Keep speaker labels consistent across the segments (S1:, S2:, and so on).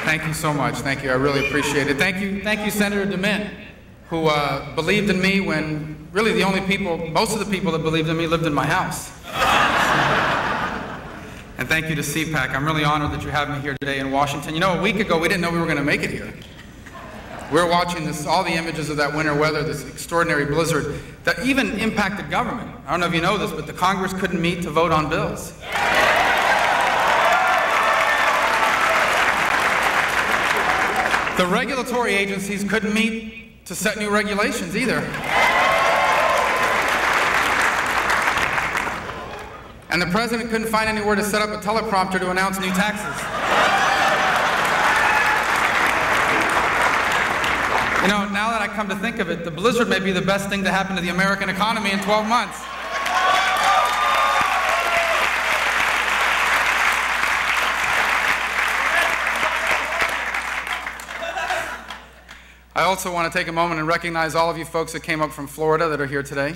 S1: Thank you so much. Thank you. I really appreciate it. Thank you, Senator DeMint, who believed in me when really most of the people that believed in me lived in my house. And thank you to CPAC. I'm really honored that you have me here today in Washington. You know, a week ago, we didn't know we were going to make it here. We were watching all the images of that winter weather, this extraordinary blizzard that even impacted government. I don't know if you know this, but the Congress couldn't meet to vote on bills. The regulatory agencies couldn't meet to set new regulations either. And the president couldn't find anywhere to set up a teleprompter to announce new taxes. You know, now that I come to think of it, the blizzard may be the best thing to happen to the American economy in 12 months. I also want to take a moment and recognize all of you folks that came up from Florida that are here today.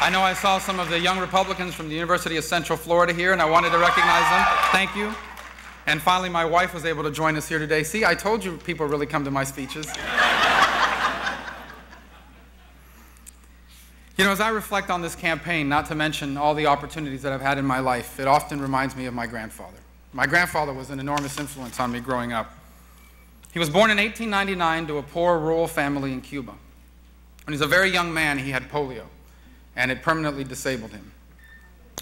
S1: I know I saw some of the young Republicans from the University of Central Florida here, and I wanted to recognize them. Thank you. And finally, my wife was able to join us here today. See, I told you people really come to my speeches. You know, as I reflect on this campaign, not to mention all the opportunities that I've had in my life, it often reminds me of my grandfather. My grandfather was an enormous influence on me growing up. He was born in 1899 to a poor rural family in Cuba. When he was a very young man, he had polio, and it permanently disabled him.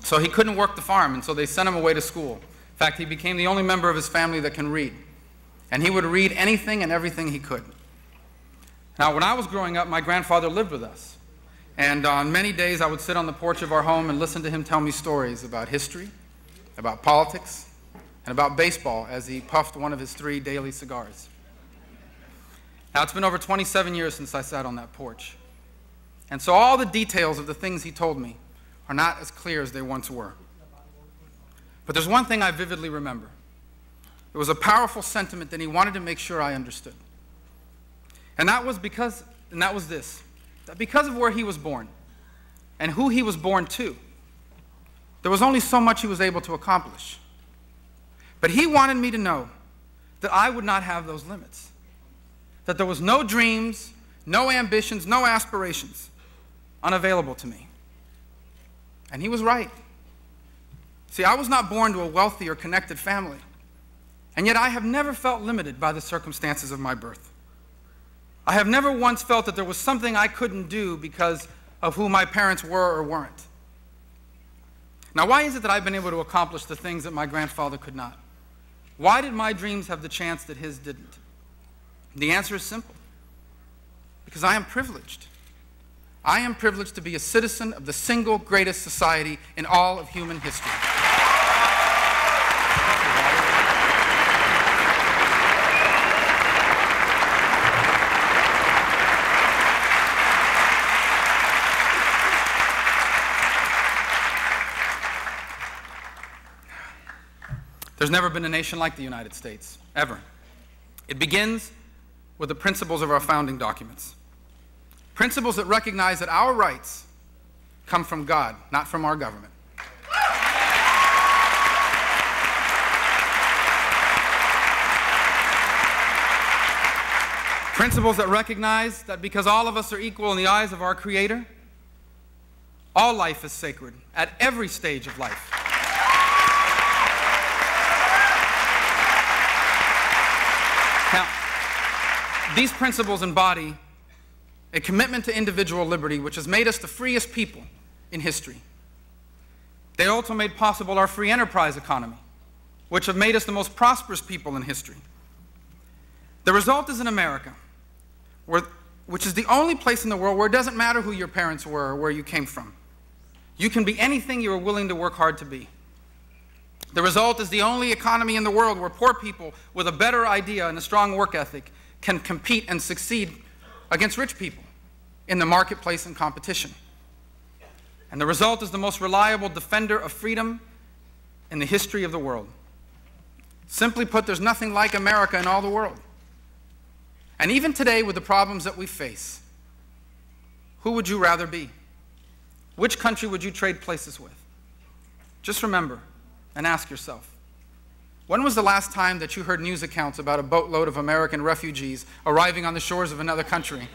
S1: So he couldn't work the farm, and so they sent him away to school. In fact, he became the only member of his family that can read. And he would read anything and everything he could. Now, when I was growing up, my grandfather lived with us. And on many days, I would sit on the porch of our home and listen to him tell me stories about history, about politics, and about baseball as he puffed one of his 3 daily cigars. Now, it's been over 27 years since I sat on that porch. And so all the details of the things he told me are not as clear as they once were. But there's one thing I vividly remember. It was a powerful sentiment that he wanted to make sure I understood. And that was this, that because of where he was born and who he was born to, there was only so much he was able to accomplish. But he wanted me to know that I would not have those limits, that there was no dreams, no ambitions, no aspirations unavailable to me. And he was right. See, I was not born to a wealthy or connected family, and yet I have never felt limited by the circumstances of my birth. I have never once felt that there was something I couldn't do because of who my parents were or weren't. Now, why is it that I've been able to accomplish the things that my grandfather could not? Why did my dreams have the chance that his didn't? The answer is simple. Because I am privileged. I am privileged to be a citizen of the single greatest society in all of human history. There's never been a nation like the United States, ever. It begins with the principles of our founding documents. Principles that recognize that our rights come from God, not from our government. Principles that recognize that because all of us are equal in the eyes of our Creator, all life is sacred at every stage of life. Now, these principles embody a commitment to individual liberty, which has made us the freest people in history. They also made possible our free enterprise economy, which have made us the most prosperous people in history. The result is in America, which is the only place in the world where it doesn't matter who your parents were or where you came from. You can be anything you are willing to work hard to be. The result is the only economy in the world where poor people with a better idea and a strong work ethic can compete and succeed against rich people in the marketplace and competition. And the result is the most reliable defender of freedom in the history of the world. Simply put, there's nothing like America in all the world. And even today, with the problems that we face, who would you rather be? Which country would you trade places with? Just remember and ask yourself, When was the last time that you heard news accounts about a boatload of American refugees arriving on the shores of another country?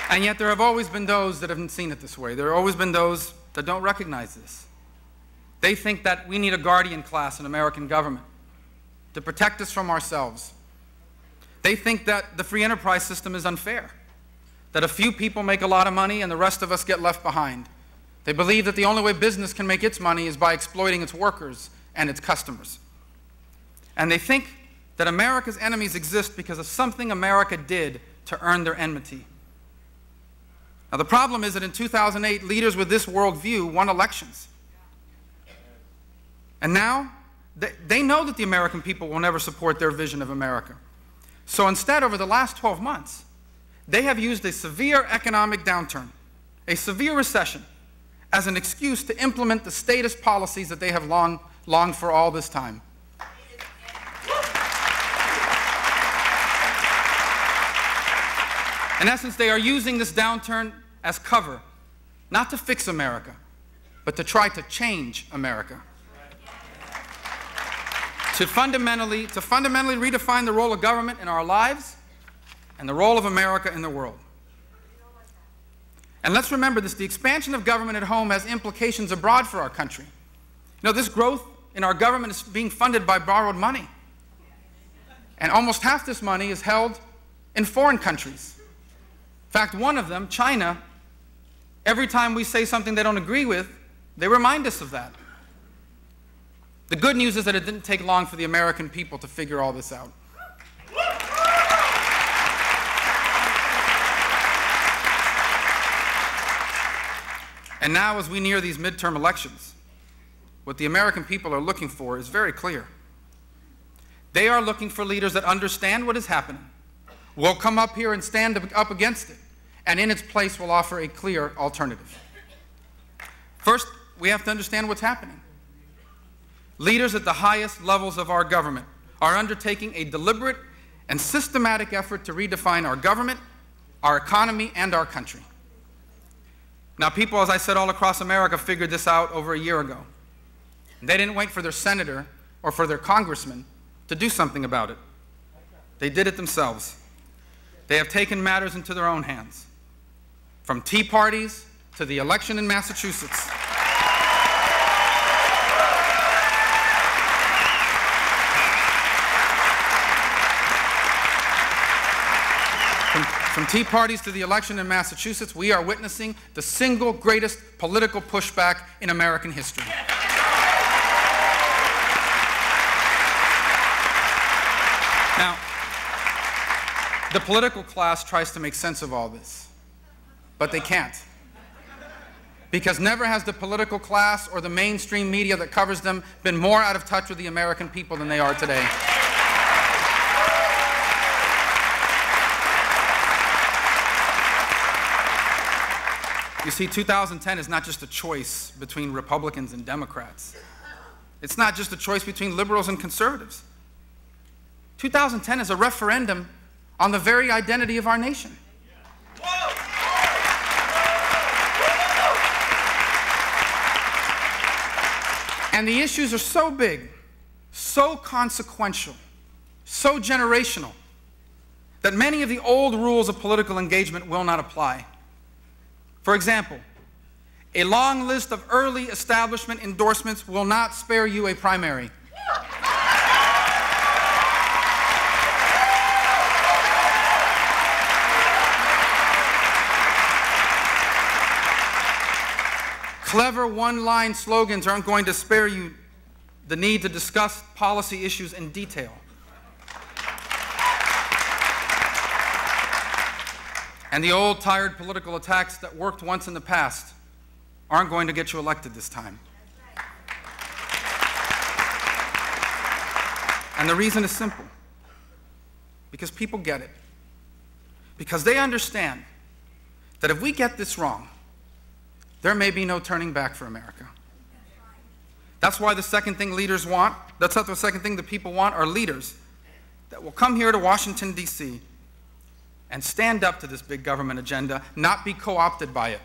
S1: And yet there have always been those that haven't seen it this way. There have always been those that don't recognize this. They think that we need a guardian class in American government to protect us from ourselves. They think that the free enterprise system is unfair, that a few people make a lot of money and the rest of us get left behind. They believe that the only way business can make its money is by exploiting its workers and its customers. And they think that America's enemies exist because of something America did to earn their enmity. Now, the problem is that in 2008, leaders with this worldview won elections. And now, they know that the American people will never support their vision of America. So instead, over the last 12 months, they have used a severe economic downturn, a severe recession, as an excuse to implement the statist policies that they have longed for all this time. In essence, they are using this downturn as cover, not to fix America, but to try to change America. To fundamentally redefine the role of government in our lives and the role of America in the world. And let's remember this, the expansion of government at home has implications abroad for our country. You know, this growth in our government is being funded by borrowed money. And almost half this money is held in foreign countries. In fact, one of them, China, every time we say something they don't agree with, they remind us of that. The good news is that it didn't take long for the American people to figure all this out. And now, as we near these midterm elections, what the American people are looking for is very clear. They are looking for leaders that understand what is happening, will come up here and stand up against it, and in its place will offer a clear alternative. First, we have to understand what's happening. Leaders at the highest levels of our government are undertaking a deliberate and systematic effort to redefine our government, our economy, and our country. Now, people, as I said, all across America figured this out over a year ago. They didn't wait for their senator or for their congressman to do something about it. They did it themselves. They have taken matters into their own hands, from tea parties to the election in Massachusetts. From tea parties to the election in Massachusetts, we are witnessing the single greatest political pushback in American history. Now, the political class tries to make sense of all this, but they can't. Because never has the political class or the mainstream media that covers them been more out of touch with the American people than they are today. You see, 2010 is not just a choice between Republicans and Democrats. It's not just a choice between liberals and conservatives. 2010 is a referendum on the very identity of our nation. And the issues are so big, so consequential, so generational, that many of the old rules of political engagement will not apply. For example, a long list of early establishment endorsements will not spare you a primary. Clever one-line slogans aren't going to spare you the need to discuss policy issues in detail. And the old, tired political attacks that worked once in the past aren't going to get you elected this time. And the reason is simple. Because people get it. Because they understand that if we get this wrong, there may be no turning back for America. That's why the second thing leaders want, that's not the second thing that people want, are leaders that will come here to Washington, D.C., and stand up to this big government agenda, not be co-opted by it.